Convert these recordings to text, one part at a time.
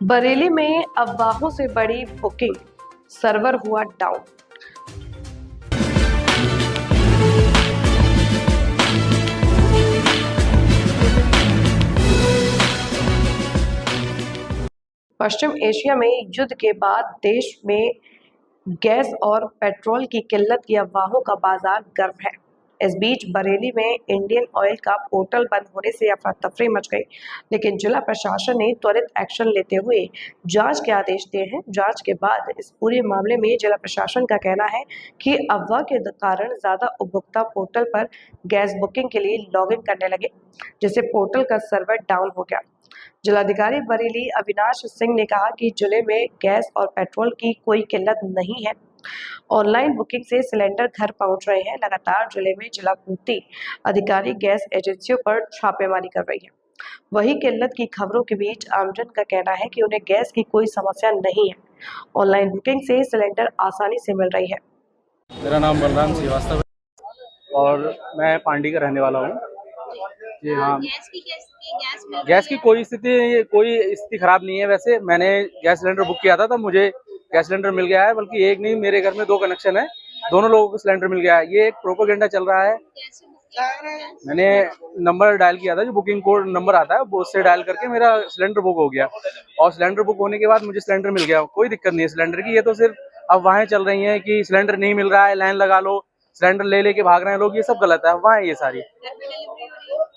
बरेली में अफवाहों से बड़ी बुकिंग, सर्वर हुआ डाउन। पश्चिम एशिया में युद्ध के बाद देश में गैस और पेट्रोल की किल्लत की अफवाहों का बाजार गर्म है। इस बीच बरेली में इंडियन ऑयल का पोर्टल बंद होने से अफरा तफरी मच गई, लेकिन जिला प्रशासन ने त्वरित एक्शन लेते हुए जांच के आदेश दिए हैं। जांच के बाद इस पूरे मामले में जिला प्रशासन का कहना है कि अफवाह के कारण ज्यादा उपभोक्ता पोर्टल पर गैस बुकिंग के लिए लॉगिन करने लगे, जिससे पोर्टल का सर्वर डाउन हो गया। जिलाधिकारी बरेली अविनाश सिंह ने कहा कि जिले में गैस और पेट्रोल की कोई किल्लत नहीं है। ऑनलाइन बुकिंग से सिलेंडर घर पहुंच रहे हैं। लगातार जिले में जिला पूर्ति अधिकारी गैस एजेंसियों पर छापेमारी कर रही है। वही किल्लत की खबरों के बीच आमजन का कहना है कि उन्हें गैस की कोई समस्या नहीं है। ऑनलाइन बुकिंग से सिलेंडर आसानी से मिल रही है। मेरा नाम बलराम श्रीवास्तव है और मैं पांडी का रहने वाला हूँ। जी हाँ, गैस की कोई स्थिति खराब नहीं है। वैसे मैंने गैस सिलेंडर बुक किया था तब मुझे गैस सिलेंडर मिल गया है, बल्कि एक नहीं, मेरे घर में 2 कनेक्शन है, दोनों लोगों को सिलेंडर मिल गया है। ये एक प्रोपेगेंडा चल रहा है। मैंने नंबर डायल किया था, जो बुकिंग कोड नंबर आता है वो उससे डायल करके मेरा सिलेंडर बुक हो गया, और सिलेंडर बुक होने के बाद मुझे सिलेंडर मिल गया। कोई दिक्कत नहीं है सिलेंडर की। ये तो सिर्फ अफवाहें चल रही हैं कि सिलेंडर नहीं मिल रहा है, लाइन लगा लो, सिलेंडर ले लेके भाग रहे हैं लोग, ये सब गलत है, अफवाहें ये सारी।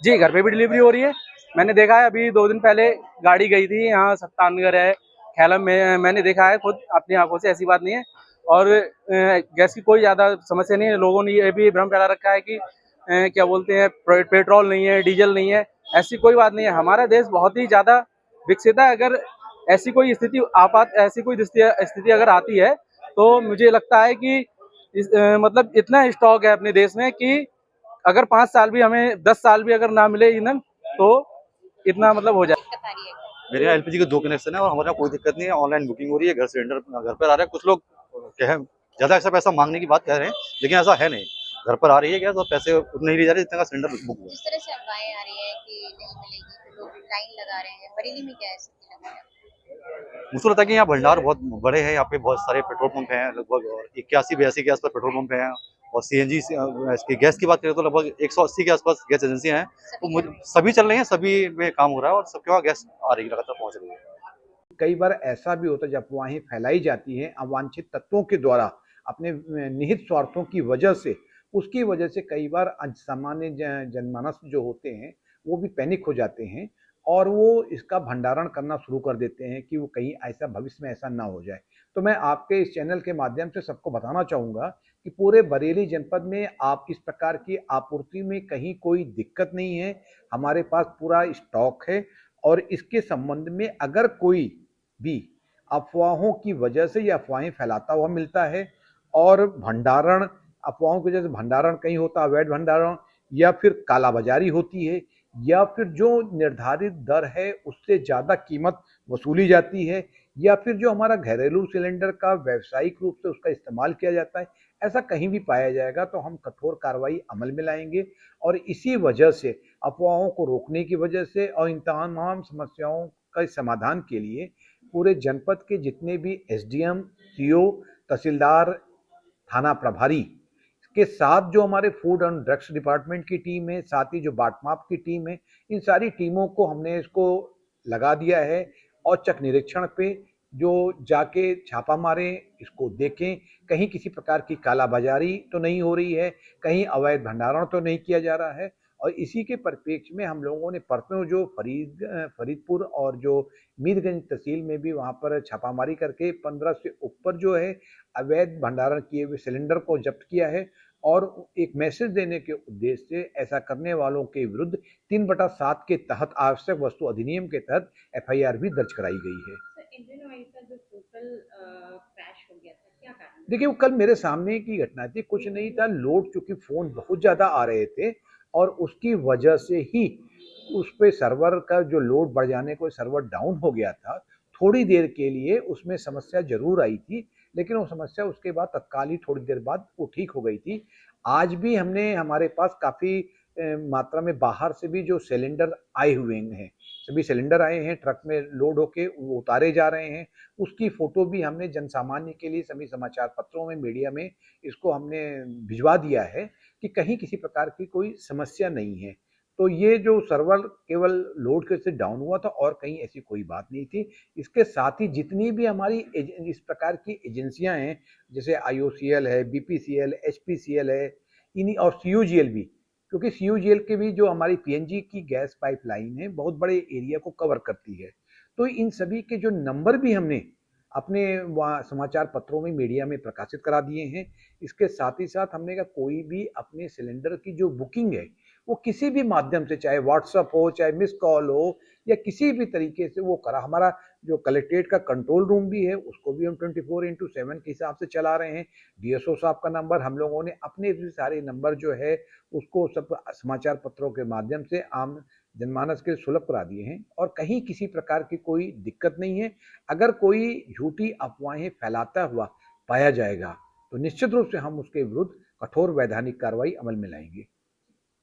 जी, घर पे भी डिलीवरी हो रही है। मैंने देखा है, अभी 2 दिन पहले गाड़ी गई थी यहाँ सत्तानगढ़ है, खैलम में, मैंने देखा है खुद अपनी आंखों से, ऐसी बात नहीं है। और गैस की कोई ज़्यादा समस्या नहीं है। लोगों ने ये भी भ्रम फैला रखा है कि क्या बोलते हैं, पेट्रोल नहीं है, डीजल नहीं है। ऐसी कोई बात नहीं है। हमारा देश बहुत ही ज़्यादा विकसित है। अगर ऐसी कोई स्थिति अगर आती है तो मुझे लगता है कि मतलब इतना स्टॉक है अपने देश में कि अगर 5 साल भी हमें 10 साल भी अगर ना मिले ईंधन तो इतना मतलब हो जाए। मेरे यहाँ एलपीजी के 2 कनेक्शन है और हमारे यहाँ कोई दिक्कत नहीं है। ऑनलाइन बुकिंग हो रही है, घर सिलेंडर घर पर आ रहा है। कुछ लोग ज्यादा ऐसा पैसा मांगने की बात कह रहे हैं, लेकिन ऐसा है नहीं। घर पर आ रही है गैस और पैसे उतने ही लिए जा रहे हैं जितना का सिलेंडर बुक हुआ है। जिस तरह से अफवाहें आ रही है कि नहीं मिलेगी तो लोग लाइन लगा रहे हैं, बरेली में क्या है? मुझको लगता है कि यहाँ भंडार बहुत बड़े हैं। यहाँ पे बहुत सारे पेट्रोल पंप हैं, लगभग 81-82 के आसपास पेट्रोल पंप हैं। और सीएनजी इसकी गैस की बात करें तो लगभग 180 के आसपास गैस एजेंसियां हैं। तो सभी चल रही हैं, सभी में काम हो रहा है और सबके वहाँ गैस आ रही है, लगातार पहुंच रही है। कई बार ऐसा भी होता है जब अफवाहें फैलाई जाती हैं अवांछित तत्वों के द्वारा, अपने निहित स्वार्थों की वजह से, उसकी वजह से कई बार सामान्य जनमानस जो होते हैं वो भी पैनिक हो जाते हैं और वो इसका भंडारण करना शुरू कर देते हैं कि वो कहीं ऐसा भविष्य में ऐसा ना हो जाए। तो मैं आपके इस चैनल के माध्यम से सबको बताना चाहूँगा कि पूरे बरेली जनपद में आप इस प्रकार की आपूर्ति में कहीं कोई दिक्कत नहीं है। हमारे पास पूरा स्टॉक है और इसके संबंध में अगर कोई भी अफवाहों की वजह से ये अफवाहें फैलाता हुआ मिलता है और भंडारण, अफवाहों की वजह से भंडारण कहीं होता है अवैध भंडारण, या फिर कालाबाजारी होती है, या फिर जो निर्धारित दर है उससे ज़्यादा कीमत वसूली जाती है, या फिर जो हमारा घरेलू सिलेंडर का व्यावसायिक रूप से उसका इस्तेमाल किया जाता है, ऐसा कहीं भी पाया जाएगा तो हम कठोर कार्रवाई अमल में लाएंगे। और इसी वजह से, अफवाहों को रोकने की वजह से और इन तमाम समस्याओं का समाधान के लिए पूरे जनपद के जितने भी एसडीएम, सीओ, तहसीलदार, थाना प्रभारी के साथ जो हमारे फूड एंड ड्रग्स डिपार्टमेंट की टीम है, साथ ही जो बाटमाप की टीम है, इन सारी टीमों को हमने इसको लगा दिया है। औचक निरीक्षण पे जो जाके छापा मारें, इसको देखें कहीं किसी प्रकार की कालाबाजारी तो नहीं हो रही है, कहीं अवैध भंडारण तो नहीं किया जा रहा है। और इसी के परिप्रेक्ष्य में हम लोगों ने परसों जो फरीदपुर और जो मीरगंज तहसील में भी वहाँ पर छापामारी करके 15 से ऊपर जो है अवैध भंडारण किए हुए सिलेंडर को जब्त किया है और एक मैसेज देने के उद्देश्य से ऐसा करने वालों के विरुद्ध 3/7 के तहत आवश्यक वस्तु अधिनियम के तहत एफआईआर भी दर्ज कराई गई है। इंडियन ऑयल का जो पोर्टल क्रैश हो गया था, क्या कारण? देखिए, वो कल मेरे सामने की घटना थी, कुछ नहीं था। लोड, चूंकि फोन बहुत ज्यादा आ रहे थे और उसकी वजह से ही उस पे सर्वर का जो लोड बढ़ जाने को सर्वर डाउन हो गया था। थोड़ी देर के लिए उसमें समस्या जरूर आई थी, लेकिन वो समस्या उसके बाद तत्काल ही थोड़ी देर बाद वो ठीक हो गई थी। आज भी हमने, हमारे पास काफ़ी मात्रा में बाहर से भी जो सिलेंडर आए हुए हैं, सभी सिलेंडर आए हैं, ट्रक में लोड होके वो उतारे जा रहे हैं। उसकी फोटो भी हमने जनसामान्य के लिए सभी समाचार पत्रों में, मीडिया में इसको हमने भिजवा दिया है कि कहीं किसी प्रकार की कोई समस्या नहीं है। तो ये जो सर्वर केवल लोड के से डाउन हुआ था और कहीं ऐसी कोई बात नहीं थी। इसके साथ ही जितनी भी हमारी इस प्रकार की एजेंसियां हैं, जैसे आईओसीएल है, बीपीसीएल, एचपीसीएल है, इन्हीं और सीयूजीएल भी, क्योंकि सीयूजीएल के भी जो हमारी पीएनजी की गैस पाइपलाइन है बहुत बड़े एरिया को कवर करती है। तो इन सभी के जो नंबर भी हमने अपने समाचार पत्रों में, मीडिया में प्रकाशित करा दिए हैं। इसके साथ ही साथ हमने कहा कोई भी अपने सिलेंडर की जो बुकिंग है वो किसी भी माध्यम से, चाहे व्हाट्सएप हो, चाहे मिस कॉल हो, या किसी भी तरीके से वो करा। हमारा जो कलेक्ट्रेट का कंट्रोल रूम भी है उसको भी हम 24/7 के हिसाब से चला रहे हैं। डीएसओ साहब का नंबर हम लोगों ने अपने भी सारे नंबर जो है उसको सब समाचार पत्रों के माध्यम से आम जनमानस के सुलभ करा दिए हैं और कहीं किसी प्रकार की कोई दिक्कत नहीं है। अगर कोई झूठी अफवाहें फैलाता हुआ पाया जाएगा तो निश्चित रूप से हम उसके विरुद्ध कठोर वैधानिक कार्रवाई अमल में लाएंगे।